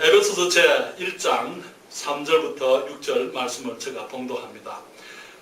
에베소서 제1장 3절부터 6절 말씀을 제가 봉독합니다.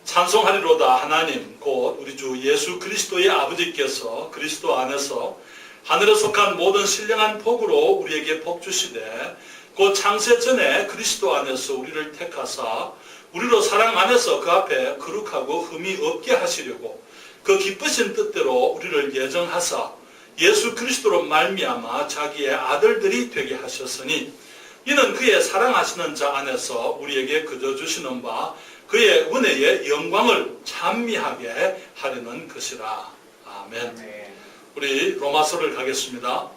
찬송하리로다 하나님 곧 우리 주 예수 그리스도의 아버지께서 그리스도 안에서 하늘에 속한 모든 신령한 복으로 우리에게 복 주시되 곧 창세 전에 그리스도 안에서 우리를 택하사 우리로 사랑 안에서 그 앞에 거룩하고 흠이 없게 하시려고 그 기쁘신 뜻대로 우리를 예정하사 예수 그리스도로 말미암아 자기의 아들들이 되게 하셨으니 이는 그의 사랑하시는 자 안에서 우리에게 거저 주시는 바 그의 은혜의 영광을 찬미하게 하려는 것이라. 아멘. 우리 로마서를 가겠습니다.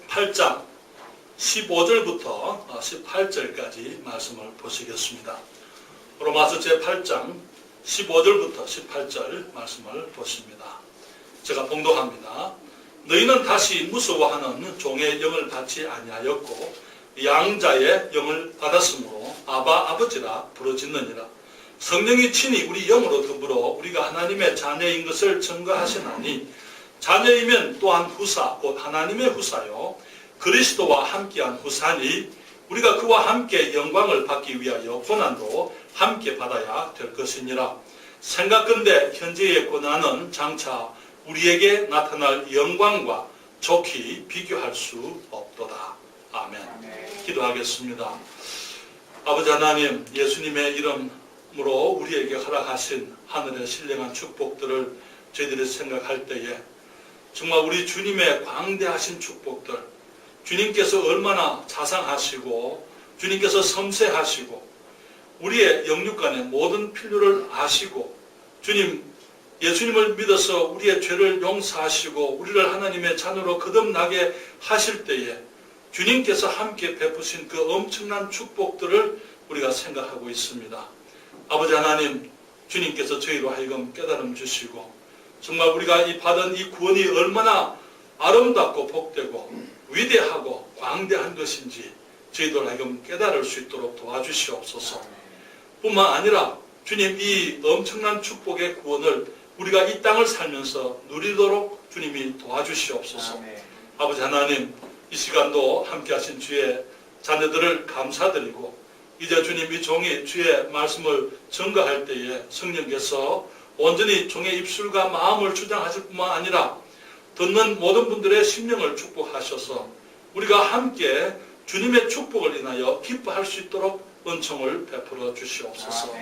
8장 15절부터 18절까지 말씀을 보시겠습니다. 로마서 제8장 15절부터 18절 말씀을 보십니다. 제가 봉독합니다. 너희는 다시 무서워하는 종의 영을 받지 아니하였고 양자의 영을 받았으므로 아바 아버지라 부르짖느니라. 성령이 친히 우리 영으로 더불어 우리가 하나님의 자녀인 것을 증거하시나니 자녀이면 또한 후사 곧 하나님의 후사요 그리스도와 함께한 후사니 우리가 그와 함께 영광을 받기 위하여 고난도 함께 받아야 될 것이니라. 생각건대 현재의 고난은 장차 우리에게 나타날 영광과 좋게 비교할 수 없도다. 아멘. 기도하겠습니다. 아버지 하나님, 예수님의 이름으로 우리에게 허락하신 하늘의 신령한 축복들을 저희들이 생각할 때에 정말 우리 주님의 광대하신 축복들, 주님께서 얼마나 자상하시고 주님께서 섬세하시고 우리의 영육간의 모든 필요를 아시고 예수님을 믿어서 우리의 죄를 용서하시고 우리를 하나님의 자녀로 거듭나게 하실 때에 주님께서 함께 베푸신 그 엄청난 축복들을 우리가 생각하고 있습니다. 아버지 하나님, 주님께서 저희로 하여금 깨달음 주시고 정말 우리가 받은 이 구원이 얼마나 아름답고 복되고 위대하고 광대한 것인지 저희들 하여금 깨달을 수 있도록 도와주시옵소서. 뿐만 아니라 주님 이 엄청난 축복의 구원을 우리가 이 땅을 살면서 누리도록 주님이 도와주시옵소서. 아버지 하나님, 이 시간도 함께 하신 주의 자녀들을 감사드리고 이제 주님 이 종이 주의 말씀을 증거할 때에 성령께서 온전히 종의 입술과 마음을 주장하실 뿐만 아니라 듣는 모든 분들의 심령을 축복하셔서 우리가 함께 주님의 축복을 인하여 기뻐할 수 있도록 은총을 베풀어 주시옵소서.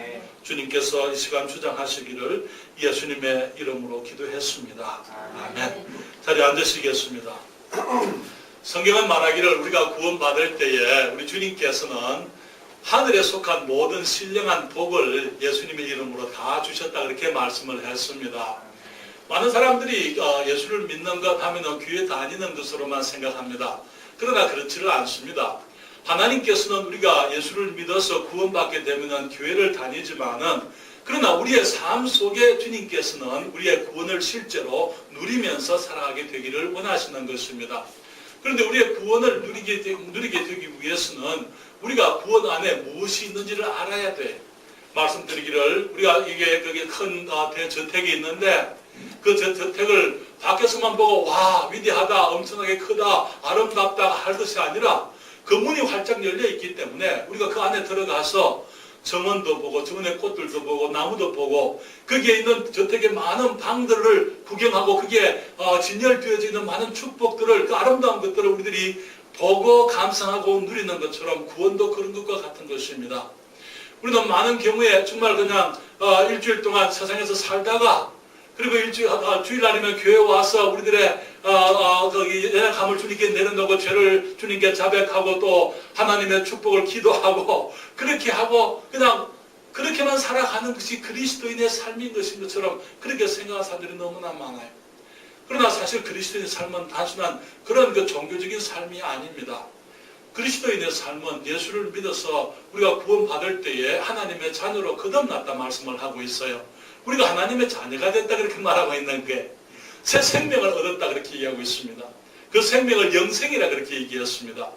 주님께서 이 시간 주장하시기를 예수님의 이름으로 기도했습니다. 아멘. 자리에 앉으시겠습니다. 성경은 말하기를 우리가 구원받을 때에 우리 주님께서는 하늘에 속한 모든 신령한 복을 예수님의 이름으로 다 주셨다 그렇게 말씀을 했습니다. 많은 사람들이 예수를 믿는 것 하면 교회 다니는 것으로만 생각합니다. 그러나 그렇지를 않습니다. 하나님께서는 우리가 예수를 믿어서 구원받게 되면 교회를 다니지만은 그러나 우리의 삶 속에 주님께서는 우리의 구원을 실제로 누리면서 살아가게 되기를 원하시는 것입니다. 그런데 우리의 구원을 누리게 되기 위해서는 우리가 구원 안에 무엇이 있는지를 알아야 돼. 말씀드리기를 우리가 이게 거기 큰 대저택이 있는데 그 저택을 밖에서만 보고 와 위대하다 엄청나게 크다 아름답다 할 것이 아니라 그 문이 활짝 열려 있기 때문에 우리가 그 안에 들어가서 정원도 보고 정원의 꽃들도 보고 나무도 보고 거기에 있는 저택의 많은 방들을 구경하고 그게 진열되어져 있는 많은 축복들을 그 아름다운 것들을 우리들이 보고 감상하고 누리는 것처럼 구원도 그런 것과 같은 것입니다. 우리는 많은 경우에 정말 그냥 일주일 동안 세상에서 살다가 그리고 주일날이면 교회 와서 우리들의 연약함을 주님께 내려놓고 죄를 주님께 자백하고 또 하나님의 축복을 기도하고 그렇게 하고 그냥 그렇게만 살아가는 것이 그리스도인의 삶인 것인 것처럼 그렇게 생각하는 사람들이 너무나 많아요. 그러나 사실 그리스도인의 삶은 단순한 그런 종교적인 삶이 아닙니다. 그리스도인의 삶은 예수를 믿어서 우리가 구원받을 때에 하나님의 자녀로 거듭났다 말씀을 하고 있어요. 우리가 하나님의 자녀가 됐다 그렇게 말하고 있는 게 새 생명을 얻었다 그렇게 얘기하고 있습니다. 그 생명을 영생이라 그렇게 얘기했습니다.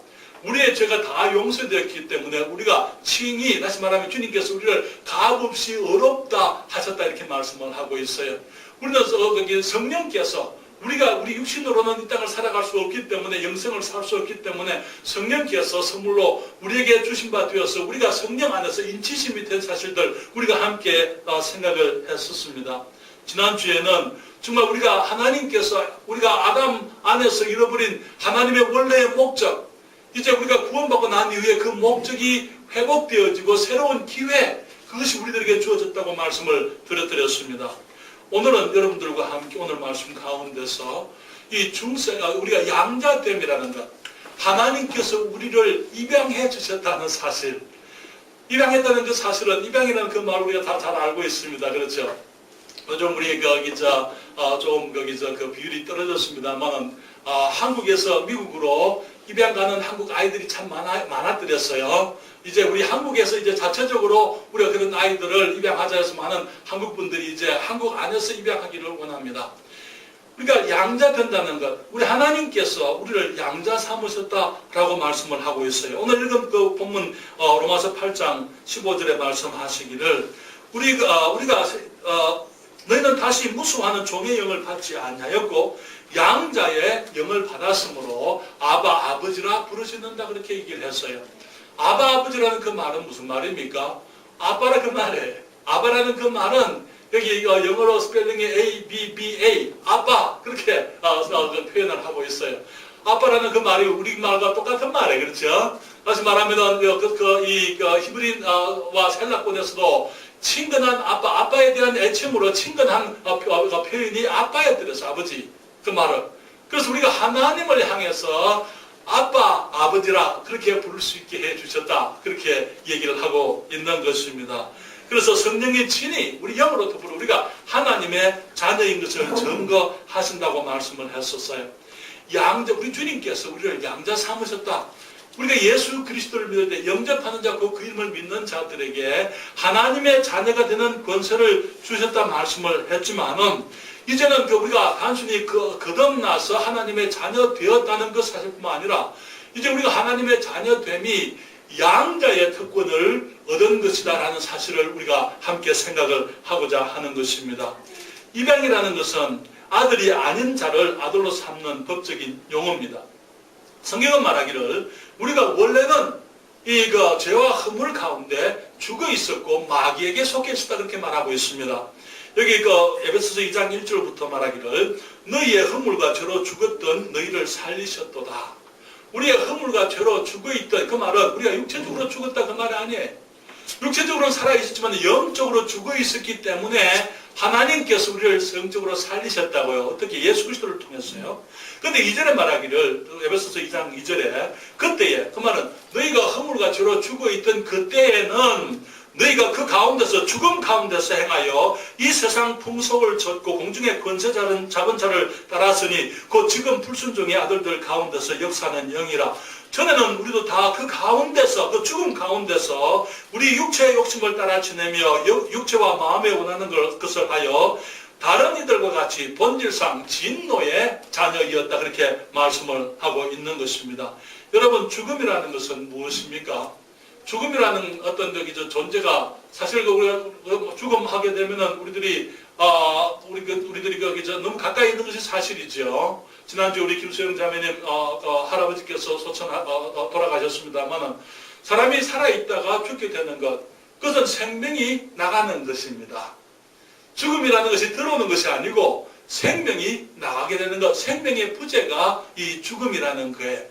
우리의 죄가 다 용서되었기 때문에 우리가 칭히 다시 말하면 주님께서 우리를 값없이 의롭다 하셨다 이렇게 말씀을 하고 있어요. 우리는 성령께서 우리 육신으로는 이 땅을 살아갈 수 없기 때문에, 영생을 살 수 없기 때문에 성령께서 선물로 우리에게 주신 바 되어서 우리가 성령 안에서 인치심이 된 사실들 우리가 함께 생각을 했었습니다. 지난주에는 정말 우리가 하나님께서 우리가 아담 안에서 잃어버린 하나님의 원래의 목적, 이제 우리가 구원받고 난 이후에 그 목적이 회복되어지고 새로운 기회, 그것이 우리들에게 주어졌다고 말씀을 드렸습니다. 오늘은 여러분들과 함께 오늘 말씀 가운데서 이 우리가 양자됨이라는 것, 하나님께서 우리를 입양해 주셨다는 사실, 입양했다는 그 사실은, 입양이라는 그 말 우리가 다 잘 알고 있습니다. 그렇죠? 요즘 우리 그 비율이 떨어졌습니다만 한국에서 미국으로 입양 가는 한국 아이들이 참 많았더랬어요. 이제 우리 한국에서 이제 자체적으로 우리가 그런 아이들을 입양하자 해서 많은 한국 분들이 이제 한국 안에서 입양하기를 원합니다. 그러니까 양자 된다는 것, 우리 하나님께서 우리를 양자 삼으셨다라고 말씀을 하고 있어요. 오늘 읽은 그 본문 로마서 8장 15절에 말씀하시기를 우리가 너희는 다시 무수하는 종의 영을 받지 아니하였고 양자의 영을 받았으므로 아바 아버지라 부르시는다, 그렇게 얘기를 했어요. 아바 아버지라는 그 말은 무슨 말입니까? 아빠라 그 말이에요. 아바라는 그 말은 여기 영어로 스펠링이 A-B-B-A, 아빠, 그렇게 표현을 하고 있어요. 아빠라는 그 말이 우리말과 똑같은 말이에요. 그렇죠? 다시 말하면 히브리와 헬라권에서도 친근한 아빠에 대한 애칭으로 친근한 표현이 아빠였더랬어요. 아버지, 그 말은. 그래서 우리가 하나님을 향해서 아빠, 아버지라 그렇게 부를 수 있게 해주셨다, 그렇게 얘기를 하고 있는 것입니다. 그래서 성령의 친히 우리 영으로 더불어 우리가 하나님의 자녀인 것을 증거하신다고 말씀을 했었어요. 우리 주님께서 우리를 양자 삼으셨다. 우리가 예수 그리스도를 믿을 때 영접하는 자, 그 이름을 믿는 자들에게 하나님의 자녀가 되는 권세를 주셨다 말씀을 했지만은, 이제는 우리가 단순히 거듭나서 하나님의 자녀 되었다는 것 사실뿐만 아니라 이제 우리가 하나님의 자녀됨이 양자의 특권을 얻은 것이다라는 사실을 우리가 함께 생각을 하고자 하는 것입니다. 입양이라는 것은 아들이 아닌 자를 아들로 삼는 법적인 용어입니다. 성경은 말하기를 우리가 원래는 죄와 허물 가운데 죽어 있었고 마귀에게 속해 있었다, 그렇게 말하고 있습니다. 여기 에베소서 2장 1절부터 말하기를 너희의 허물과 죄로 죽었던 너희를 살리셨도다. 우리의 허물과 죄로 죽어있던 그 말은 우리가 육체적으로 죽었다 그 말이 아니에요. 육체적으로는 살아있었지만 영적으로 죽어있었기 때문에 하나님께서 우리를 성적으로 살리셨다고요. 어떻게? 예수 그리스도를 통했어요. 그런데 2절에 말하기를 에베소서 2장 2절에 그때에, 그 말은 너희가 허물과 죄로 죽어있던 그때에는 너희가 그 가운데서, 죽음 가운데서 행하여 이 세상 풍속을 좇고 공중의 권세 잡은 자를 따랐으니 곧 지금 불순종의 아들들 가운데서 역사하는 영이라. 전에는 우리도 다 그 가운데서, 그 죽음 가운데서 우리 육체의 욕심을 따라 지내며 육체와 마음에 원하는 것을 하여 다른 이들과 같이 본질상 진노의 자녀이었다, 그렇게 말씀을 하고 있는 것입니다. 여러분, 죽음이라는 것은 무엇입니까? 죽음이라는 어떤 존재가, 사실 우리가 죽음하게 되면은 우리들이 너무 가까이 있는 것이 사실이죠. 지난주 우리 김수영 자매님 할아버지께서 돌아가셨습니다만, 사람이 살아있다가 죽게 되는 것, 그것은 생명이 나가는 것입니다. 죽음이라는 것이 들어오는 것이 아니고 생명이 나가게 되는 것, 생명의 부재가 이 죽음이라는 거예요.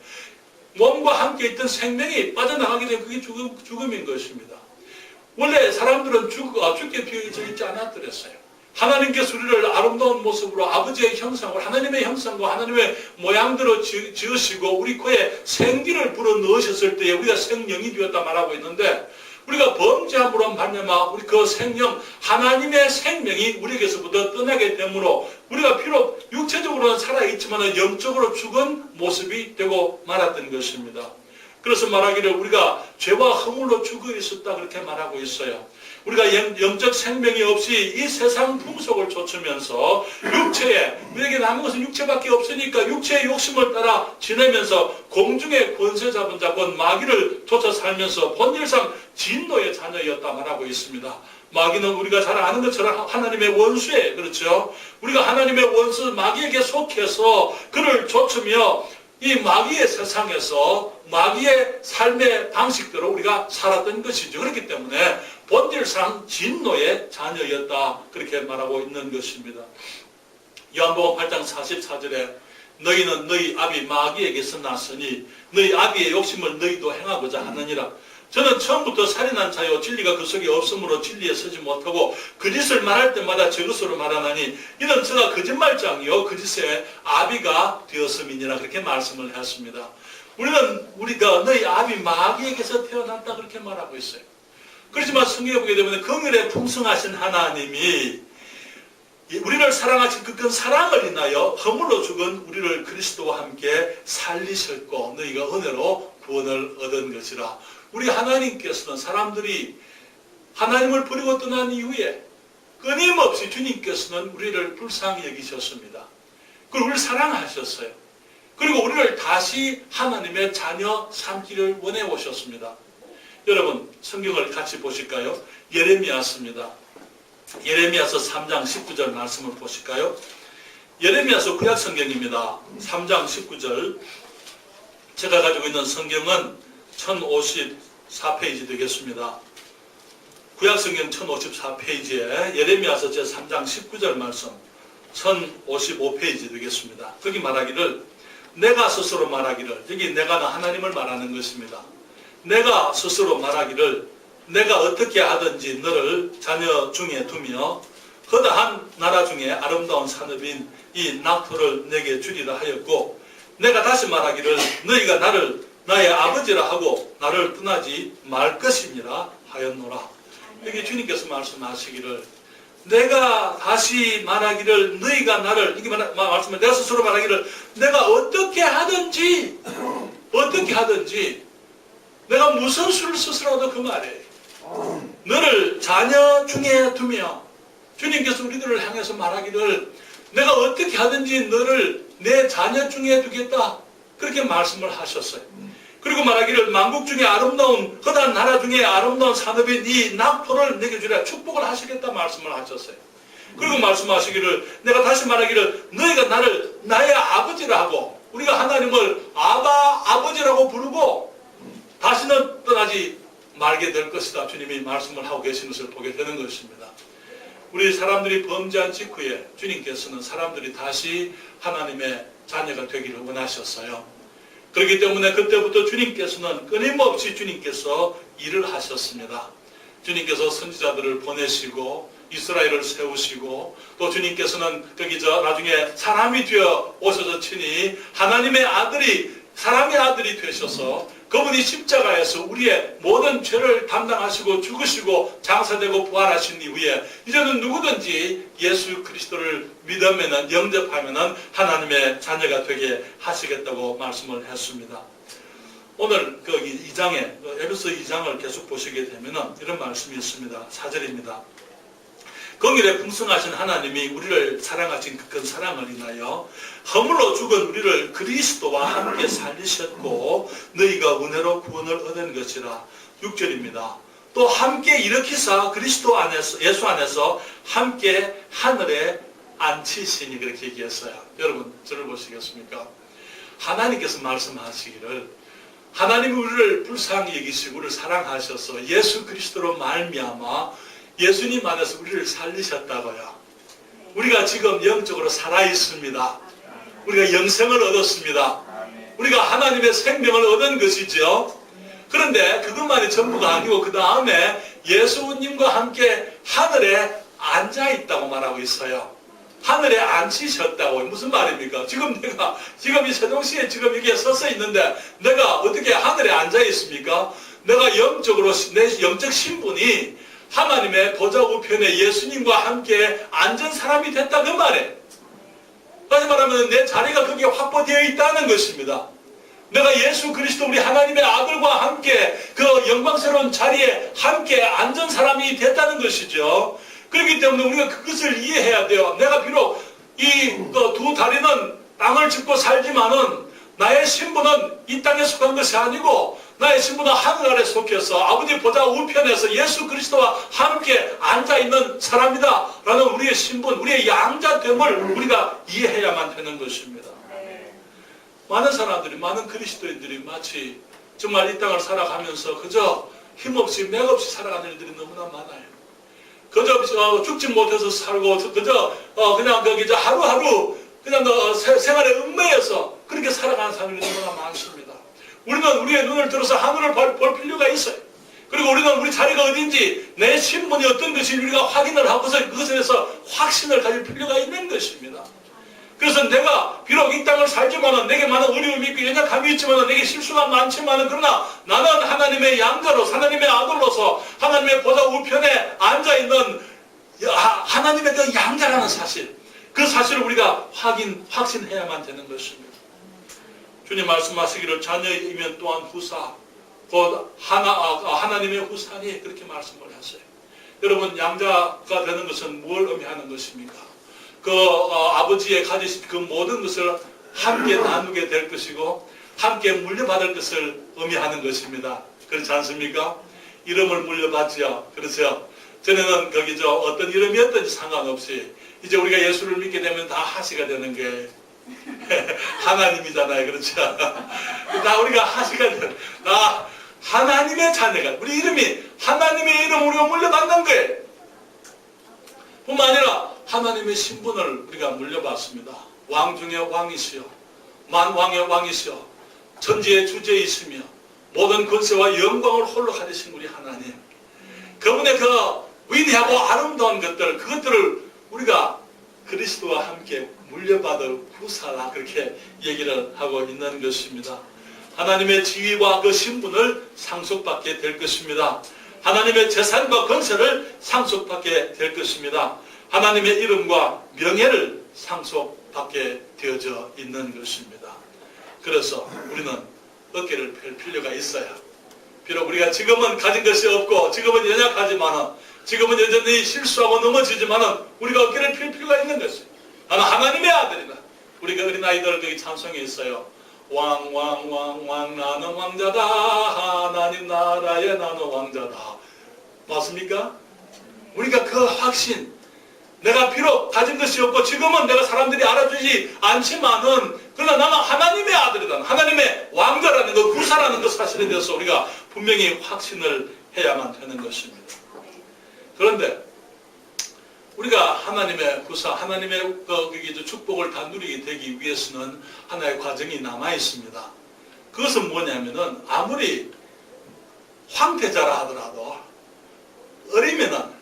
몸과 함께 있던 생명이 빠져나가게 되면 그게 죽음인 것입니다. 원래 사람들은 죽게 비어져 있지 않았더랬어요. 하나님께서 우리를 아름다운 모습으로 아버지의 형상으로, 하나님의 형상과 하나님의 모양대로 지으시고 우리 코에 생기를 불어 넣으셨을 때에 우리가 생명이 되었다 말하고 있는데, 우리가 범죄함으로 말미암아 우리 그 생명, 하나님의 생명이 우리에게서부터 떠나게 되므로 우리가 비록 육체적으로는 살아있지만 영적으로 죽은 모습이 되고 말았던 것입니다. 그래서 말하기를 우리가 죄와 허물로 죽어 있었다, 그렇게 말하고 있어요. 우리가 영적 생명이 없이 이 세상 풍속을 좇으면서 육체에, 우리에게 남은 것은 육체밖에 없으니까 육체의 욕심을 따라 지내면서 공중의 권세 잡은 자, 곧 마귀를 쫓아 살면서 본질상 진노의 자녀였다 말하고 있습니다. 마귀는 우리가 잘 아는 것처럼 하나님의 원수예요. 그렇죠? 우리가 하나님의 원수 마귀에게 속해서 그를 좇으며 이 마귀의 세상에서 마귀의 삶의 방식대로 우리가 살았던 것이죠. 그렇기 때문에 본질상 진노의 자녀였다. 그렇게 말하고 있는 것입니다. 요한복음 8장 44절에 너희는 너희 아비 마귀에게서 났으니 너희 아비의 욕심을 너희도 행하고자 하느니라. 저는 처음부터 살인한 자요 진리가 그 속에 없으므로 진리에 서지 못하고 거짓을 말할 때마다 저것으로 말하나니 이는 저가 거짓말장이요 거짓의 아비가 되었음이니라. 그렇게 말씀을 했습니다. 우리가 너희 아비 마귀에게서 태어났다 그렇게 말하고 있어요. 그렇지만 성경에 보게 되면 긍휼에 풍성하신 하나님이 우리를 사랑하신 그 큰 사랑을 인하여 허물로 죽은 우리를 그리스도와 함께 살리셨고 너희가 은혜로 구원을 얻은 것이라. 우리 하나님께서는 사람들이 하나님을 버리고 떠난 이후에 끊임없이 주님께서는 우리를 불쌍히 여기셨습니다. 그리고 우리를 사랑하셨어요. 그리고 우리를 다시 하나님의 자녀 삼기를 원해 오셨습니다. 여러분 성경을 같이 보실까요? 예레미야서입니다. 예레미야서 3장 19절 말씀을 보실까요? 예레미야서 구약 성경입니다. 3장 19절. 제가 가지고 있는 성경은 1054페이지 되겠습니다. 구약 성경 1054페이지에 예레미야서 제3장 19절 말씀 1055페이지 되겠습니다. 거기 말하기를 내가 스스로 말하기를, 여기 내가는 하나님을 말하는 것입니다. 내가 스스로 말하기를 내가 어떻게 하든지 너를 자녀 중에 두며 허다한 나라 중에 아름다운 산업인 이 낙토를 내게 주리라 하였고 내가 다시 말하기를 너희가 나를 나의 아버지라 하고 나를 떠나지 말 것이니라 하였노라. 여기 주님께서 말씀하시기를 내가 다시 말하기를 너희가 나를 이게 말씀은 내가 스스로 말하기를 내가 어떻게 하든지 내가 무슨 수를 쓰더라도 그 말이에요. 너를 자녀 중에 두며 주님께서 우리들을 향해서 말하기를 내가 어떻게 하든지 너를 내 자녀 중에 두겠다. 그렇게 말씀을 하셨어요. 그리고 말하기를 만국 중에 아름다운 허다한 나라 중에 아름다운 산업인 이 낙토를 내게 주라. 축복을 하시겠다 말씀을 하셨어요. 그리고 말씀하시기를 내가 다시 말하기를 너희가 나를 나의 아버지라 하고 우리가 하나님을 아버지라고 부르고 다시는 떠나지 말게 될 것이다. 주님이 말씀을 하고 계시는 것을 보게 되는 것입니다. 우리 사람들이 범죄한 직후에 주님께서는 사람들이 다시 하나님의 자녀가 되기를 원하셨어요. 그렇기 때문에 그때부터 주님께서는 끊임없이 주님께서 일을 하셨습니다. 주님께서 선지자들을 보내시고 이스라엘을 세우시고 또 주님께서는 거기서 나중에 사람이 되어 오셔서 친히 하나님의 아들이 사람의 아들이 되셔서 그분이 십자가에서 우리의 모든 죄를 담당하시고 죽으시고 장사되고 부활하신 이후에 이제는 누구든지 예수 그리스도를 믿으면은 영접하면은 하나님의 자녀가 되게 하시겠다고 말씀을 했습니다. 오늘 그 2장에 에베소 2장을 계속 보시게 되면은 이런 말씀이 있습니다. 4절입니다. 긍휼에 풍성하신 하나님이 우리를 사랑하신 그 큰 사랑을 인하여 허물로 죽은 우리를 그리스도와 함께 살리셨고 너희가 은혜로 구원을 얻은 것이라. 6절입니다. 또 함께 일으키사 그리스도 안에서 예수 안에서 함께 하늘에 앉히시니 그렇게 얘기했어요. 여러분 저를 보시겠습니까? 하나님께서 말씀하시기를 하나님이 우리를 불쌍히 여기시고 우리를 사랑하셔서 예수 그리스도로 말미암아 예수님 안에서 우리를 살리셨다고요. 우리가 지금 영적으로 살아있습니다. 우리가 영생을 얻었습니다. 우리가 하나님의 생명을 얻은 것이죠. 그런데 그것만이 전부가 아니고 그 다음에 예수님과 함께 하늘에 앉아있다고 말하고 있어요. 하늘에 앉히셨다고. 무슨 말입니까? 지금 이 세종시에 지금 여기에 서서 있는데 내가 어떻게 하늘에 앉아있습니까? 내가 영적으로 내 영적 신분이 하나님의 보좌 우편에 예수님과 함께 앉은 사람이 됐다 그 말이에요. 다시 말하면 내 자리가 거기에 확보되어 있다는 것입니다. 내가 예수 그리스도 우리 하나님의 아들과 함께 그 영광스러운 자리에 함께 앉은 사람이 됐다는 것이죠. 그렇기 때문에 우리가 그것을 이해해야 돼요. 내가 비록 이 두 다리는 땅을 짚고 살지만은 나의 신분은 이 땅에 속한 것이 아니고 나의 신분은 하늘 아래 속해서 아버지 보좌 우편에서 예수 그리스도와 함께 앉아있는 사람이다 라는 우리의 신분, 우리의 양자됨을 우리가 이해해야만 되는 것입니다. 많은 사람들이, 많은 그리스도인들이 마치 정말 이 땅을 살아가면서 그저 힘없이 맥없이 살아가는 일들이 너무나 많아요. 그저 죽지 못해서 살고 그저 그냥 거기 하루하루 그냥 생활에 얽매여서 그렇게 살아가는 사람들이 너무나 많습니다. 우리는 우리의 눈을 들어서 하늘을 볼 필요가 있어요. 그리고 우리는 우리 자리가 어딘지 내 신분이 어떤 것인지 우리가 확인을 하고서 그것에 대해서 확신을 가질 필요가 있는 것입니다. 그래서 내가 비록 이 땅을 살지만은 내게 많은 어려움이 있고 연약함이 있지만은 내게 실수가 많지만은 그러나 나는 하나님의 양자로서 하나님의 아들로서 하나님의 보좌 우편에 앉아있는 하나님의 그 양자라는 사실, 그 사실을 우리가 확신해야만 되는 것입니다. 주님 말씀하시기를 자녀이면 또한 후사, 곧 하나님의 후사니 그렇게 말씀을 하세요. 여러분, 양자가 되는 것은 뭘 의미하는 것입니까? 아버지의 가지신 그 모든 것을 함께 나누게 될 것이고 함께 물려받을 것을 의미하는 것입니다. 그렇지 않습니까? 이름을 물려받지요. 그렇죠? 전에는 어떤 이름이었든지 상관없이 이제 우리가 예수를 믿게 되면 다 하시가 되는 게 하나님이잖아요. 그렇죠? 다 우리가 하시가 되는, 나 하나님의 자녀가, 우리 이름이 하나님의 이름 우리가 물려받는 거예요. 뿐만 아니라 하나님의 신분을 우리가 물려받습니다. 왕 중에 왕이시여, 만왕의 왕이시여, 천지의 주제이시며 모든 권세와 영광을 홀로 가지신 우리 하나님, 그분의 그 위대하고 아름다운 것들, 그것들을 우리가 그리스도와 함께 물려받을 후사라, 그렇게 얘기를 하고 있는 것입니다. 하나님의 지위와 그 신분을 상속받게 될 것입니다. 하나님의 재산과 권세를 상속받게 될 것입니다. 하나님의 이름과 명예를 상속받게 되어져 있는 것입니다. 그래서 우리는 어깨를 펼 필요가 있어요. 비록 우리가 지금은 가진 것이 없고 지금은 연약하지만은, 지금은 여전히 실수하고 넘어지지만은 우리가 어깨를 펼 필요가 있는 것이에요. 나는 하나님의 아들이다. 우리가 어린아이들 거기 찬송에 있어요. 왕 나는 왕자다. 하나님 나라에 나는 왕자다. 맞습니까? 우리가 그 확신, 내가 비록 가진 것이 없고 지금은 내가 사람들이 알아주지 않지만은 그러나 나는 하나님의 아들이다. 하나님의 왕자라는 것, 구사라는 것 사실에 대해서 우리가 분명히 확신을 해야만 되는 것입니다. 그런데 우리가 하나님의 구사, 하나님의 축복을 다 누리게 되기 위해서는 하나의 과정이 남아 있습니다. 그것은 뭐냐면은 아무리 황태자라 하더라도 어리면은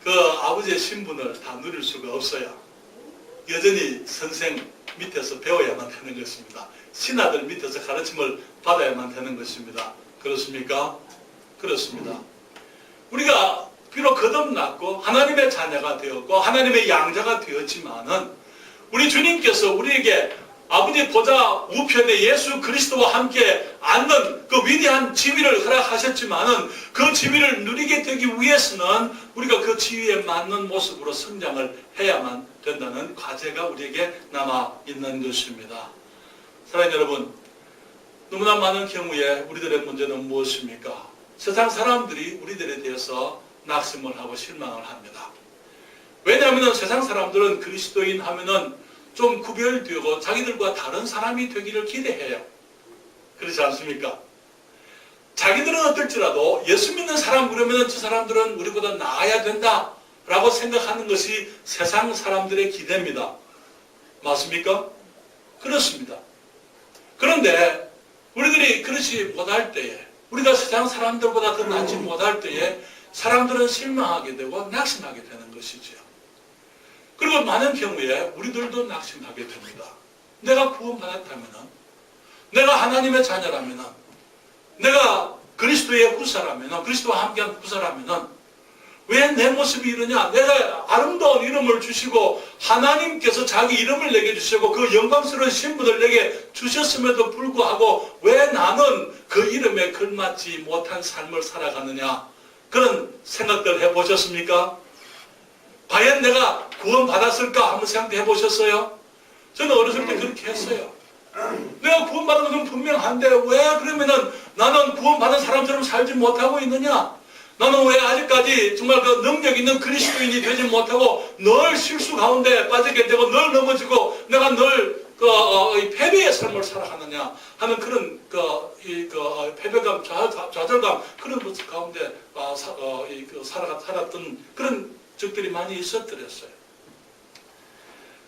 그 아버지의 신분을 다 누릴 수가 없어요. 여전히 선생 밑에서 배워야만 되는 것입니다. 신하들 밑에서 가르침을 받아야만 되는 것입니다. 그렇습니까? 그렇습니다. 우리가 비록 거듭났고 하나님의 자녀가 되었고 하나님의 양자가 되었지만은 우리 주님께서 우리에게 아버지 보좌 우편에 예수 그리스도와 함께 앉는 그 위대한 지위를 허락하셨지만은 그 지위를 누리게 되기 위해서는 우리가 그 지위에 맞는 모습으로 성장을 해야만 된다는 과제가 우리에게 남아 있는 것입니다. 사랑하는 여러분, 너무나 많은 경우에 우리들의 문제는 무엇입니까? 세상 사람들이 우리들에 대해서 낙심을 하고 실망을 합니다. 왜냐하면 세상 사람들은 그리스도인 하면은 좀 구별되고 자기들과 다른 사람이 되기를 기대해요. 그렇지 않습니까? 자기들은 어떨지라도 예수 믿는 사람 그러면 저 사람들은 우리보다 나아야 된다라고 생각하는 것이 세상 사람들의 기대입니다. 맞습니까? 그렇습니다. 그런데 우리들이 그렇지 못할 때에, 우리가 세상 사람들보다 더 낫지 못할 때에 사람들은 실망하게 되고 낙심하게 되는 것이지요. 그리고 많은 경우에 우리들도 낙심하게 됩니다. 내가 구원받았다면, 내가 하나님의 자녀라면, 내가 그리스도의 후사라면, 그리스도와 함께한 후사라면 왜 내 모습이 이러냐? 내가 아름다운 이름을 주시고 하나님께서 자기 이름을 내게 주시고 그 영광스러운 신분을 내게 주셨음에도 불구하고 왜 나는 그 이름에 걸맞지 못한 삶을 살아가느냐? 그런 생각들 해보셨습니까? 과연 내가 구원받았을까 한번 생각해 보셨어요? 저는 어렸을 때 그렇게 했어요. 내가 구원받은 것은 분명한데 왜 그러면은 나는 구원받은 사람처럼 살지 못하고 있느냐? 나는 왜 아직까지 정말 그 능력 있는 그리스도인이 되지 못하고 늘 실수 가운데 빠지게 되고 늘 넘어지고 내가 늘 패배의 삶을 살아가느냐 하는 그런 패배감, 좌절감 그런 모습 가운데 살았던 그런 적들이 많이 있었더랬어요.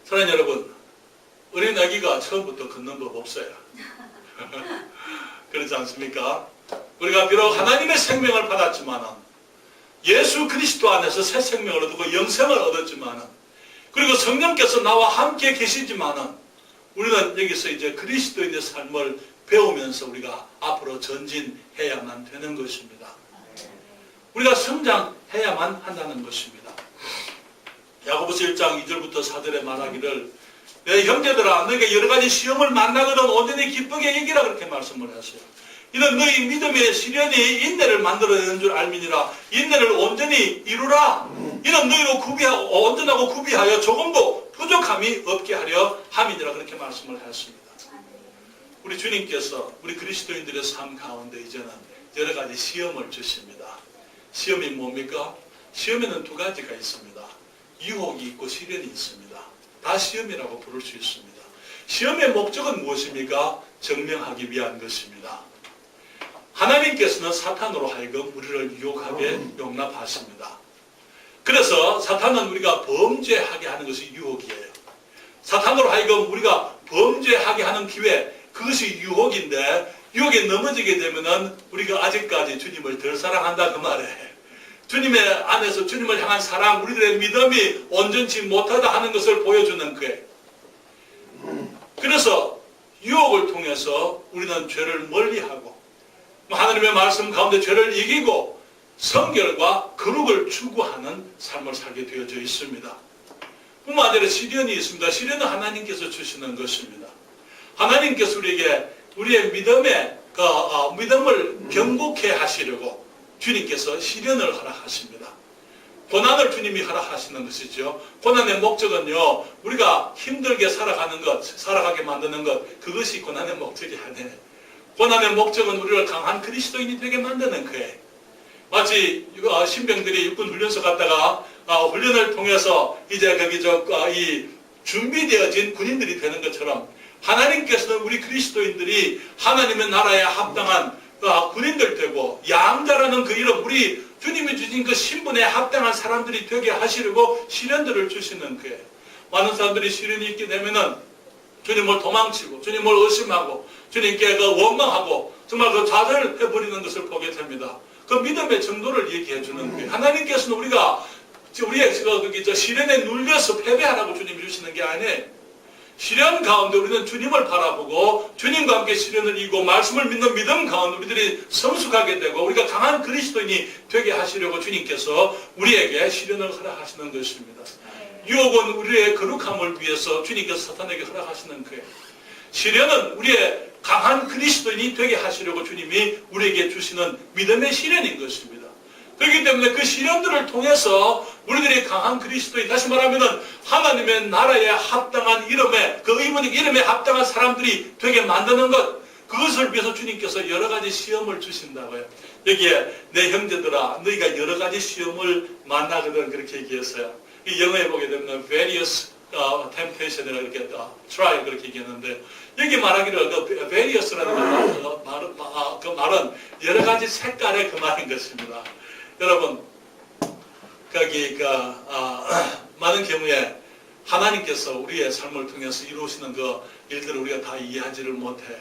사랑하는 여러분, 어린 아기가 처음부터 걷는 법 없어요. 그렇지 않습니까? 우리가 비록 하나님의 생명을 받았지만은 예수 그리스도 안에서 새 생명을 얻고 영생을 얻었지만은 그리고 성령께서 나와 함께 계시지만은 우리는 여기서 이제 그리스도인의 삶을 배우면서 우리가 앞으로 전진해야만 되는 것입니다. 우리가 성장해야만 한다는 것입니다. 야고보서 1장 2절부터 4절에 말하기를 내 형제들아 너희가 여러 가지 시험을 만나거든 온전히 기쁘게 여기라 그렇게 말씀을 하세요. 이는 너희 믿음의 시련이 인내를 만들어내는 줄 알미니라. 인내를 온전히 이루라. 이는 너희로 온전하고 구비하여 조금도 부족함이 없게 하려 함이니라 그렇게 말씀을 하였습니다. 우리 주님께서 우리 그리스도인들의 삶 가운데 이제는 여러 가지 시험을 주십니다. 시험이 뭡니까? 시험에는 두 가지가 있습니다. 유혹이 있고 시련이 있습니다. 다 시험이라고 부를 수 있습니다. 시험의 목적은 무엇입니까? 증명하기 위한 것입니다. 하나님께서는 사탄으로 하여금 우리를 유혹하게 용납하십니다. 그래서 사탄은 우리가 범죄하게 하는 것이 유혹이에요. 사탄으로 하여금 우리가 범죄하게 하는 기회, 그것이 유혹인데 유혹에 넘어지게 되면은 우리가 아직까지 주님을 덜 사랑한다 그 말이에요. 주님의 안에서 주님을 향한 사랑, 우리들의 믿음이 온전치 못하다 하는 것을 보여주는 거예요. 그래서 유혹을 통해서 우리는 죄를 멀리하고 하나님의 말씀 가운데 죄를 이기고 성결과 거룩을 추구하는 삶을 살게 되어져 있습니다. 뿐만 아니라 시련이 있습니다. 시련은 하나님께서 주시는 것입니다. 하나님께서 우리에게 우리의 믿음을 경고케 하시려고 주님께서 시련을 허락하십니다. 고난을 주님이 허락하시는 것이죠. 고난의 목적은요, 우리가 힘들게 살아가게 만드는 것, 그것이 고난의 목적이 아니에요. 고난의 목적은 우리를 강한 그리스도인이 되게 만드는 거예요. 마치 신병들이 육군 훈련소 갔다가 훈련을 통해서 이제 이 준비되어진 군인들이 되는 것처럼 하나님께서는 우리 그리스도인들이 하나님의 나라에 합당한 군인들 되고 양자라는 그 이름, 우리 주님이 주신 그 신분에 합당한 사람들이 되게 하시려고 시련들을 주시는 거예요. 많은 사람들이 시련이 있게 되면은 주님을 도망치고 주님을 의심하고 주님께 원망하고 정말 좌절해버리는 것을 보게 됩니다. 그 믿음의 정도를 얘기해 주는 거예요. 하나님께서는 우리의 시련에 눌려서 패배하라고 주님이 주시는 게 아니에요. 시련 가운데 우리는 주님을 바라보고 주님과 함께 시련을 이기고 말씀을 믿는 믿음 가운데 우리들이 성숙하게 되고 우리가 강한 그리스도인이 되게 하시려고 주님께서 우리에게 시련을 허락하시는 것입니다. 유혹은 우리의 거룩함을 위해서 주님께서 사탄에게 허락하시는 거예요. 시련은 우리의 강한 그리스도인이 되게 하시려고 주님이 우리에게 주시는 믿음의 시련인 것입니다. 그렇기 때문에 그 시련들을 통해서 우리들이 강한 그리스도인, 다시 말하면 하나님의 나라에 합당한 이름에, 그 이름에 합당한 사람들이 되게 만드는 것, 그것을 위해서 주님께서 여러 가지 시험을 주신다고요. 여기에 내 형제들아 너희가 여러 가지 시험을 만나거든 그렇게 얘기했어요. 이 영어에 보게 되면 various temptation이라고 이렇게 try 그렇게 얘기했는데 여기 말하기를 various라는 그 말은 여러 가지 색깔의 그 말인 것입니다. 여러분, 많은 경우에 하나님께서 우리의 삶을 통해서 이루시는 그 일들을 우리가 다 이해하지를 못해요.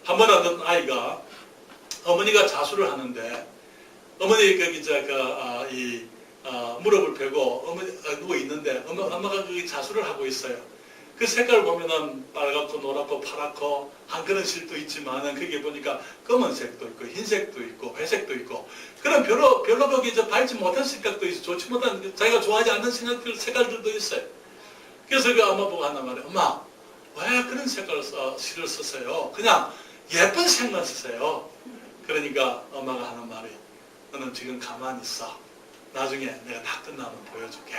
한 번 어떤 아이가 어머니가 자수를 하는데 어머니 무릎을 펴고 누워 있는데 엄마가 자수를 하고 있어요. 그 색깔을 보면은 빨갛고 노랗고 파랗고 한 그런 실도 있지만은 그게 보니까 검은색도 있고 흰색도 있고 회색도 있고 그런 별로 거기 밝지 못한 색깔도 있어. 좋지 못한 자기가 좋아하지 않는 색깔들도 있어요. 그래서 그 엄마 보고 하나 말해. 엄마 왜 그런 색깔을 실을 쓰세요? 그냥 예쁜 색만 쓰세요. 그러니까 엄마가 하는 말이 너는 지금 가만히 있어. 나중에 내가 다 끝나면 보여줄게.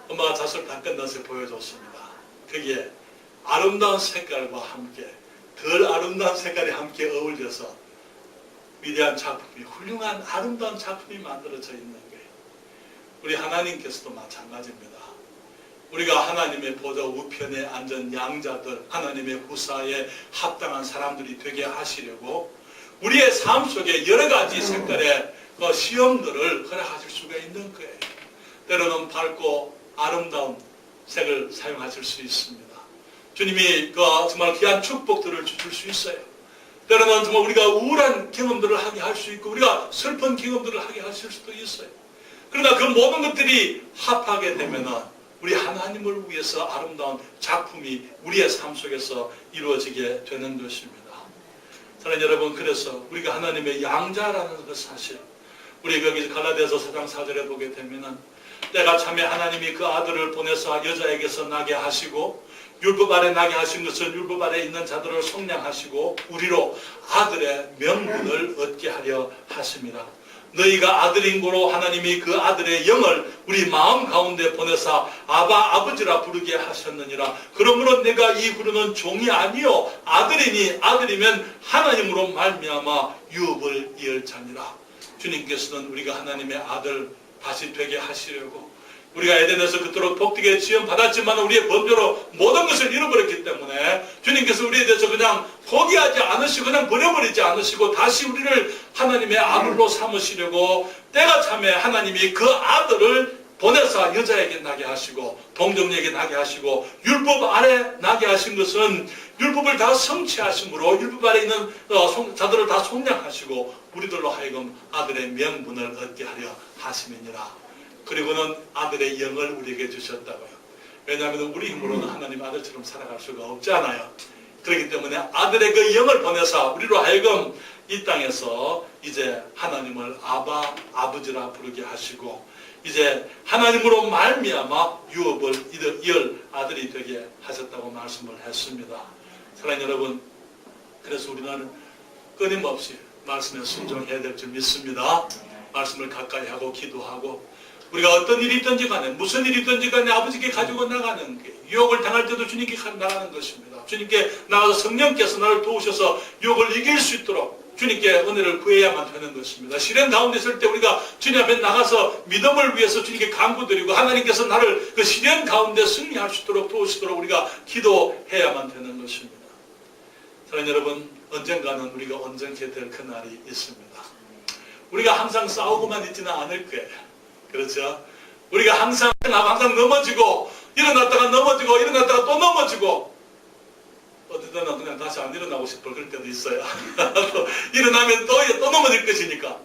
엄마가 자수를 다 끝나서 보여줬습니다. 거기에 아름다운 색깔과 함께, 덜 아름다운 색깔이 함께 어울려서 위대한 작품이, 훌륭한 아름다운 작품이 만들어져 있는 거예요. 우리 하나님께서도 마찬가지입니다. 우리가 하나님의 보좌 우편에 앉은 양자들, 하나님의 후사에 합당한 사람들이 되게 하시려고 우리의 삶 속에 여러 가지 색깔의 시험들을 허락하실 수가 있는 거예요. 때로는 밝고 아름다운 색을 사용하실 수 있습니다. 주님이 정말 귀한 축복들을 주실 수 있어요. 때로는 정말 우리가 우울한 경험들을 하게 할 수 있고 우리가 슬픈 경험들을 하게 하실 수도 있어요. 그러나 그 모든 것들이 합하게 되면은 우리 하나님을 위해서 아름다운 작품이 우리의 삶 속에서 이루어지게 되는 것입니다. 사랑하는 여러분, 그래서 우리가 하나님의 양자라는 것 사실, 우리 거기 갈라디아서 4장 4절에 보게 되면은 때가 참에 하나님이 그 아들을 보내서 여자에게서 나게 하시고 율법 아래 나게 하신 것은 율법 아래 있는 자들을 속량하시고 우리로 아들의 명분을 얻게 하려 하십니다. 너희가 아들인 고로 하나님이 그 아들의 영을 우리 마음 가운데 보내사 아바 아버지라 부르게 하셨느니라. 그러므로 내가 이 부르는 종이 아니요 아들이니 아들이면 하나님으로 말미암아 유업을 이을 자니라. 주님께서는 우리가 하나님의 아들 다시 되게 하시려고 우리가 에덴에서 그토록 복되게 지음 받았지만 우리의 범죄로 모든 것을 잃어버렸기 때문에 주님께서 우리에 대해서 그냥 포기하지 않으시고 그냥 버려버리지 않으시고 다시 우리를 하나님의 아들로 삼으시려고 때가 참에 하나님이 그 아들을 보내서 여자에게 나게 하시고 동정녀에게 나게 하시고 율법 아래 나게 하신 것은 율법을 다 성취하심으로 율법 아래 있는 자들을 다 속량하시고 우리들로 하여금 아들의 명분을 얻게 하려 하심이니라. 그리고는 아들의 영을 우리에게 주셨다고요. 왜냐하면 우리 힘으로는 하나님 아들처럼 살아갈 수가 없잖아요. 그렇기 때문에 아들의 그 영을 보내서 우리로 하여금 이 땅에서 이제 하나님을 아바 아버지라 부르게 하시고 이제 하나님으로 말미암아 유업을 이을 아들이 되게 하셨다고 말씀을 했습니다. 사랑하는 여러분, 그래서 우리는 끊임없이 말씀에 순종해야 될 줄 믿습니다. 말씀을 가까이 하고 기도하고 우리가 어떤 일이 있든지 간에 무슨 일이 있든지 간에 아버지께 가지고 나가는 게 유혹을 당할 때도 주님께 나가는 것입니다. 주님께 나가서 성령께서 나를 도우셔서 유혹을 이길 수 있도록 주님께 은혜를 구해야만 되는 것입니다. 시련 가운데 있을 때 우리가 주님 앞에 나가서 믿음을 위해서 주님께 간구드리고 하나님께서 나를 그 시련 가운데 승리할 수 있도록 도우시도록 우리가 기도해야만 되는 것입니다. 사랑하는 여러분, 언젠가는 우리가 온전케 될 그날이 있습니다. 우리가 항상 싸우고만 있지는 않을 거예요. 그렇죠? 우리가 항상 넘어지고 일어났다가 넘어지고 일어났다가 또 넘어지고 어떨 때는 그냥 다시 안 일어나고 싶을 그럴 때도 있어요. 일어나면 또 넘어질 것이니까.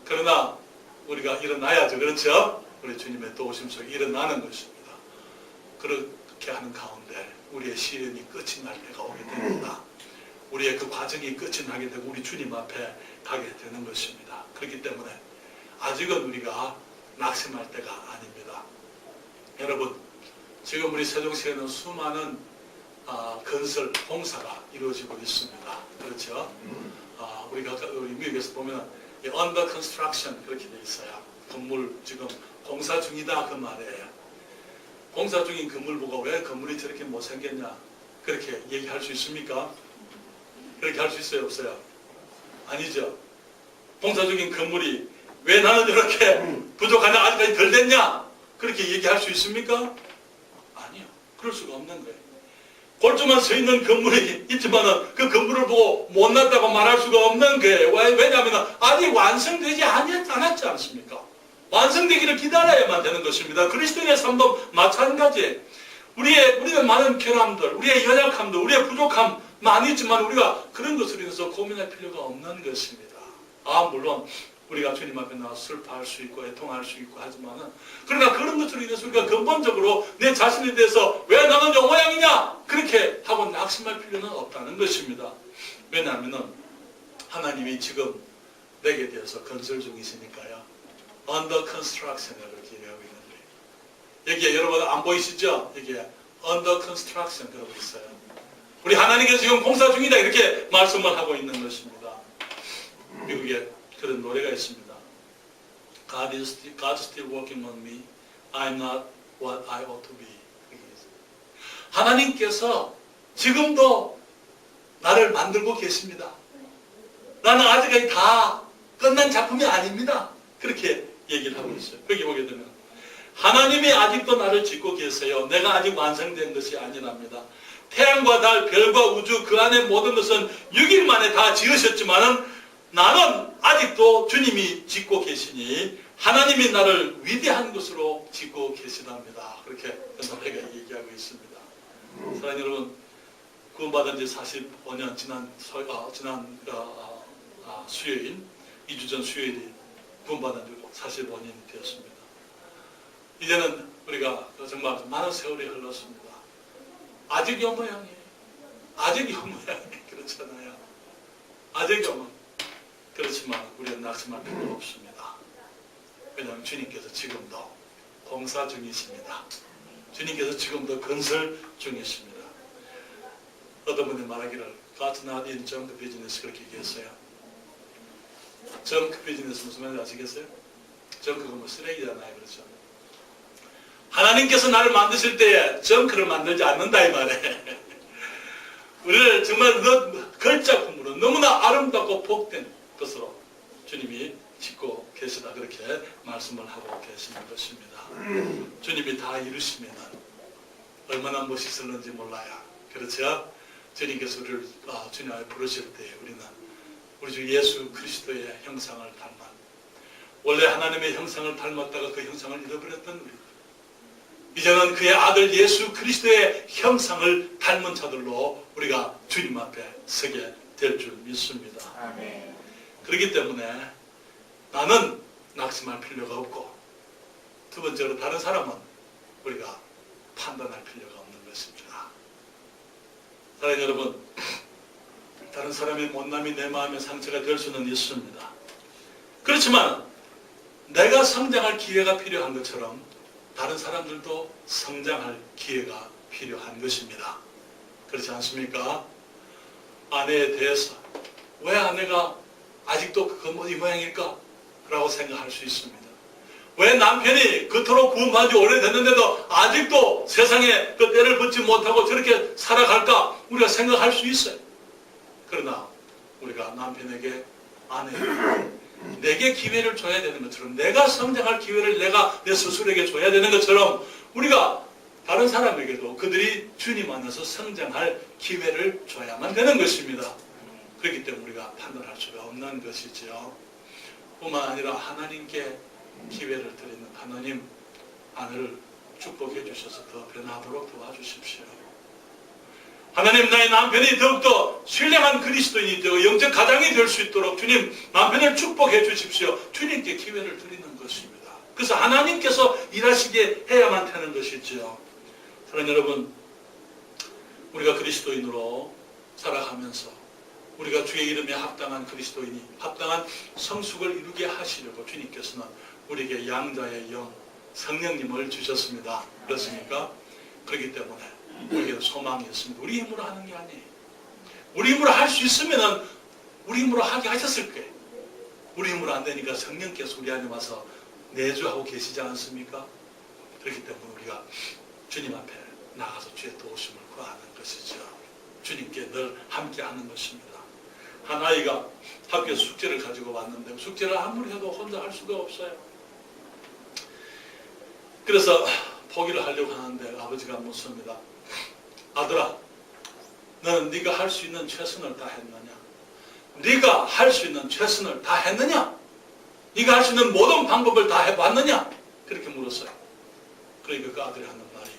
그러나 우리가 일어나야죠. 그렇죠? 우리 주님의 도우심 속에 일어나는 것입니다. 그렇게 하는 가운데 우리의 시련이 끝이 날 때가 오게 됩니다. 우리의 그 과정이 끝이 나게 되고 우리 주님 앞에 가게 되는 것입니다. 그렇기 때문에 아직은 우리가 낙심할 때가 아닙니다. 여러분, 지금 우리 세종시에는 수많은 건설 공사가 이루어지고 있습니다. 그렇죠? 우리 미국에서 보면 under construction 그렇게 돼 있어요. 건물 지금 공사 중이다 그 말이에요. 공사 중인 건물 보고 왜 건물이 저렇게 못생겼냐 그렇게 얘기할 수 있습니까? 그렇게 할 수 있어요? 없어요? 아니죠. 공사 중인 건물이 왜 나는 이렇게 부족하냐 아직까지 덜 됐냐 그렇게 얘기할 수 있습니까? 아니요. 그럴 수가 없는 거예요. 골조만 서 있는 건물이 있지만 그 건물을 보고 못났다고 말할 수가 없는 거예요. 왜냐하면 아직 완성되지 않았지 않습니까? 완성되기를 기다려야만 되는 것입니다. 그리스도인의 삶도 마찬가지예요. 우리는 많은 결함들, 우리의 연약함들, 우리의 부족함 많이 있지만 우리가 그런 것을 인해서 고민할 필요가 없는 것입니다. 물론 우리가 주님 앞에 나와서 슬퍼할 수 있고 애통할 수 있고 하지만은 그러나 그런 것으로 인해서 우리가 근본적으로 내 자신에 대해서 왜 나는 요 모양이냐 그렇게 하고 낙심할 필요는 없다는 것입니다. 왜냐하면 하나님이 지금 내게 대해서 건설 중이시니까요. under construction 이렇게 얘기하고 있는 거예요. 여기에 여러분 안 보이시죠? 여기에 under construction 그러고 있어요. 우리 하나님께서 지금 공사 중이다 이렇게 말씀을 하고 있는 것입니다. 미국에 그런 노래가 있습니다. God's still working on me. I'm not what I ought to be. 하나님께서 지금도 나를 만들고 계십니다. 나는 아직까지 다 끝난 작품이 아닙니다. 그렇게 얘기를 하고 있어요. 여기 보게 되면 하나님이 아직도 나를 짓고 계세요. 내가 아직 완성된 것이 아니랍니다. 태양과 달, 별과 우주 그 안에 모든 것은 6일 만에 다 지으셨지만은 나는 아직도 주님이 짓고 계시니 하나님이 나를 위대한 것으로 짓고 계시답니다. 그렇게 연단회가 얘기하고 있습니다. 사랑하는 여러분, 구원받은 지 45년 지난 수요일, 2주 전 수요일이 구원받은 지 45년이 되었습니다. 이제는 우리가 정말 많은 세월이 흘렀습니다. 아직 요 모양이에요. 아직 요 모양이에요. 그렇잖아요. 아직 요 모양. 그렇지만 우리는 낙심할 필요 없습니다. 왜냐하면 주님께서 지금도 공사 중이십니다. 주님께서 지금도 건설 중이십니다. 어떤 분이 말하기를 God's not in junk business 그렇게 얘기했어요. junk business 무슨 말인지 아시겠어요? junk가 뭐 쓰레기잖아요. 그렇죠? 하나님께서 나를 만드실 때에 junk를 만들지 않는다 이 말에 우리를 정말 걸작품으로 너무나 아름답고 복된 것으로 주님이 짓고 계시다 그렇게 말씀을 하고 계시는 것입니다. 주님이 다 이루시면 얼마나 멋있었는지 몰라요. 그렇죠? 주님께서 우리를 주님 앞에 부르실 때 우리는 우리 주 예수 그리스도의 형상을 닮아 원래 하나님의 형상을 닮았다가 그 형상을 잃어버렸던 우리 이제는 그의 아들 예수 그리스도의 형상을 닮은 자들로 우리가 주님 앞에 서게 될 줄 믿습니다. 아멘. 그렇기 때문에 나는 낙심할 필요가 없고 두 번째로 다른 사람은 우리가 판단할 필요가 없는 것입니다. 사랑하는 여러분, 다른 사람의 못남이 내 마음의 상처가 될 수는 있습니다. 그렇지만 내가 성장할 기회가 필요한 것처럼 다른 사람들도 성장할 기회가 필요한 것입니다. 그렇지 않습니까? 아내에 대해서 왜 아내가 아직도 그건 이 모양일까? 라고 생각할 수 있습니다. 왜 남편이 그토록 구원받은 지 오래됐는데도 아직도 세상에 그 때를 붙지 못하고 저렇게 살아갈까? 우리가 생각할 수 있어요. 그러나 우리가 남편에게 아내에게 내게 기회를 줘야 되는 것처럼 내가 성장할 기회를 내가 내 스스로에게 줘야 되는 것처럼 우리가 다른 사람에게도 그들이 주님 안에서 성장할 기회를 줘야만 되는 것입니다. 그렇기 때문에 우리가 판단할 수가 없는 것이죠. 뿐만 아니라 하나님께 기회를 드리는 하나님 아내를 축복해 주셔서 더 변화하도록 도와주십시오. 하나님 나의 남편이 더욱더 신령한 그리스도인이 되어 영적 가장이 될 수 있도록 주님 남편을 축복해 주십시오. 주님께 기회를 드리는 것입니다. 그래서 하나님께서 일하시게 해야만 되는 것이죠. 사랑하는 여러분, 우리가 그리스도인으로 살아가면서 우리가 주의 이름에 합당한 그리스도인이 합당한 성숙을 이루게 하시려고 주님께서는 우리에게 양자의 영 성령님을 주셨습니다. 그렇습니까? 그렇기 때문에 우리에게 소망이 있습니다. 우리 힘으로 하는 게 아니에요. 우리 힘으로 할 수 있으면은 우리 힘으로 하게 하셨을 거예요. 우리 힘으로 안 되니까 성령께서 우리 안에 와서 내주하고 계시지 않습니까? 그렇기 때문에 우리가 주님 앞에 나가서 주의 도우심을 구하는 것이죠. 주님께 늘 함께하는 것입니다. 한 아이가 학교에서 숙제를 가지고 왔는데 숙제를 아무리 해도 혼자 할 수가 없어요. 그래서 포기를 하려고 하는데 아버지가 묻습니다. 아들아, 너는 네가 할 수 있는 최선을 다 했느냐? 네가 할 수 있는 최선을 다 했느냐? 네가 할 수 있는 모든 방법을 다 해봤느냐? 그렇게 물었어요. 그러니까 그 아들이 하는 말이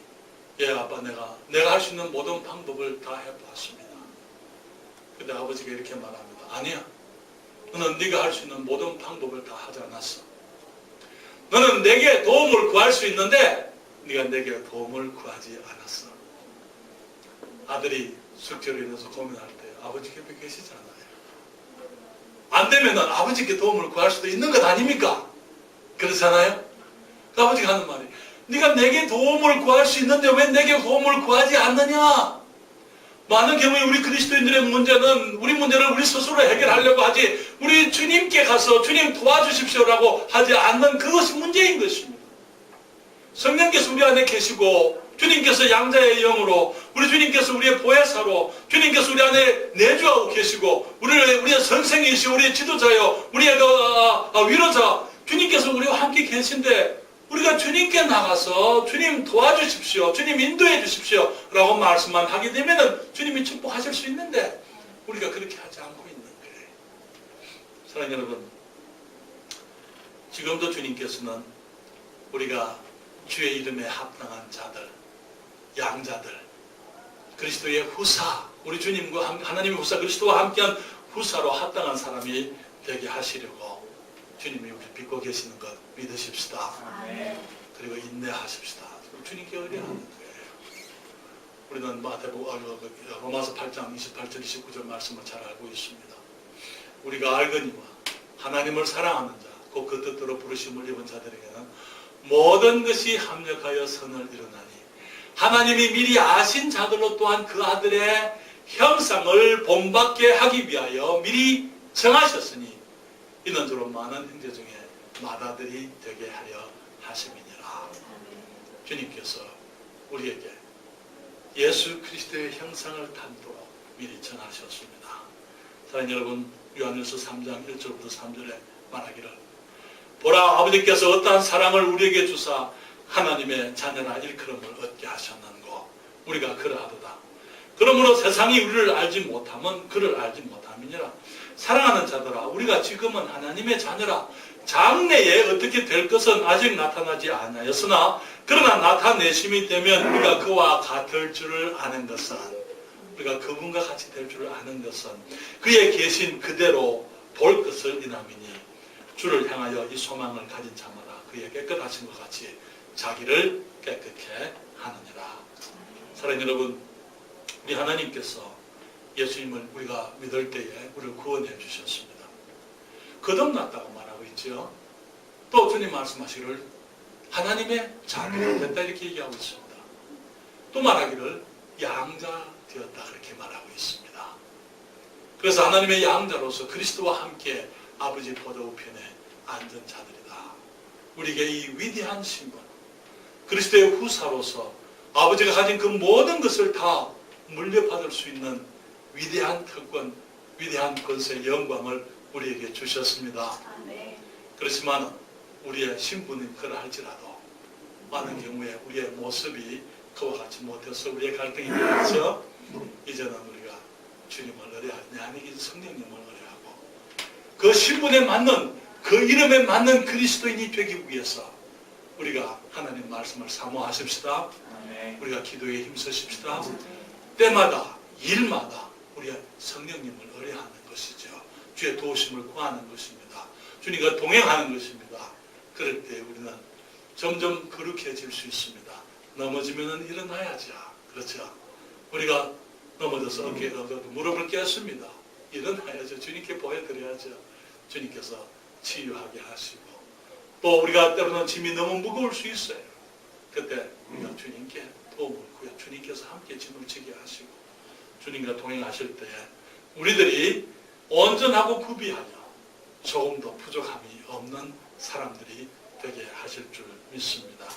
예 아빠 내가 할 수 있는 모든 방법을 다 해봤습니다. 근데 아버지가 이렇게 말합니다. 아니야. 너는 네가 할 수 있는 모든 방법을 다 하지 않았어. 너는 내게 도움을 구할 수 있는데 네가 내게 도움을 구하지 않았어. 아들이 숙제로 인해서 고민할 때 아버지 곁에 계시잖아요. 안 되면 아버지께 도움을 구할 수도 있는 것 아닙니까? 그렇잖아요? 그 아버지가 하는 말이 네가 내게 도움을 구할 수 있는데 왜 내게 도움을 구하지 않느냐? 많은 경우에 우리 그리스도인들의 문제는 우리 문제를 우리 스스로 해결하려고 하지 우리 주님께 가서 주님 도와주십시오라고 하지 않는 그것이 문제인 것입니다. 성령께서 우리 안에 계시고 주님께서 양자의 영으로 우리 주님께서 우리의 보혜사로 주님께서 우리 안에 내주하고 계시고 우리의 선생이시고 우리의 지도자요 우리의 위로자 주님께서 우리와 함께 계신데 우리가 주님께 나가서 주님 도와주십시오. 주님 인도해 주십시오. 라고 말씀만 하게 되면 주님이 축복하실 수 있는데 우리가 그렇게 하지 않고 있는 거예요. 사랑하는 여러분, 지금도 주님께서는 우리가 주의 이름에 합당한 자들, 양자들, 그리스도의 후사, 우리 주님과 하나님의 후사, 그리스도와 함께한 후사로 합당한 사람이 되게 하시려고 주님이 우리 믿고 계시는 것 믿으십시다. 그리고 인내하십시다. 주님께 의뢰하는 거예요. 우리는 로마서 8장 28절 29절 말씀을 잘 알고 있습니다. 우리가 알거니와 하나님을 사랑하는 자, 곧 그 뜻대로 부르심을 입은 자들에게는 모든 것이 합력하여 선을 이루나니 하나님이 미리 아신 자들로 또한 그 아들의 형상을 본받게 하기 위하여 미리 정하셨으니 이는 주로 많은 형제 중에 맏아들이 되게 하려 하심이니라. 주님께서 우리에게 예수 그리스도의 형상을 닮도록 미리 정하셨습니다. 사랑하는 여러분, 요한일서 3장 1절부터 3절에 말하기를 보라, 아버지께서 어떠한 사랑을 우리에게 주사 하나님의 자녀라 일컬음을 얻게 하셨는고 우리가 그러하도다. 그러므로 세상이 우리를 알지 못하면 그를 알지 못함이니라. 사랑하는 자들아, 우리가 지금은 하나님의 자녀라. 장래에 어떻게 될 것은 아직 나타나지 않았으나 그러나 나타내심이 되면 우리가 그와 같을 줄을 아는 것은, 우리가 그분과 같이 될 줄을 아는 것은 그의 계신 그대로 볼 것을 인함이니 주를 향하여 이 소망을 가진 자마다 그의 깨끗하신 것 같이 자기를 깨끗게 하느니라. 사랑하는 여러분, 우리 하나님께서 예수님을 우리가 믿을 때에 우리를 구원해 주셨습니다. 거듭났다고 말하고 있죠. 또 주님 말씀하시기를 하나님의 자녀가 됐다 이렇게 얘기하고 있습니다. 또 말하기를 양자 되었다 그렇게 말하고 있습니다. 그래서 하나님의 양자로서 그리스도와 함께 아버지 보좌 우편에 앉은 자들이다. 우리에게 이 위대한 신분, 그리스도의 후사로서 아버지가 가진 그 모든 것을 다 물려받을 수 있는 위대한 특권, 위대한 권세, 영광을 우리에게 주셨습니다. 그렇지만 우리의 신분이 그러할지라도 많은 경우에 우리의 모습이 그와 같이 못해서 우리의 갈등이 되어서 이제는 우리가 주님을 의뢰하니 아니긴 성령님을 의뢰하고 그 신분에 맞는 그 이름에 맞는 그리스도인이 되기 위해서 우리가 하나님 말씀을 사모하십시다. 우리가 기도에 힘쓰십시다. 때마다 일마다 우리의 성령님을 의뢰하는 것이죠. 주의 도우심을 구하는 것입니다. 주님과 동행하는 것입니다. 그럴 때 우리는 점점 거룩해질 수 있습니다. 넘어지면 일어나야죠. 그렇죠? 우리가 넘어져서 무릎을 꿇습니다. 일어나야죠. 주님께 보여드려야죠. 주님께서 치유하게 하시고 또 우리가 때로는 짐이 너무 무거울 수 있어요. 그때 우리가 주님께 도움을 구해 주님께서 함께 짐을 지게 하시고 주님과 동행하실 때에 우리들이 온전하고 구비하여 조금도 부족함이 없는 사람들이 되게 하실 줄 믿습니다.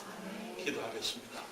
기도하겠습니다.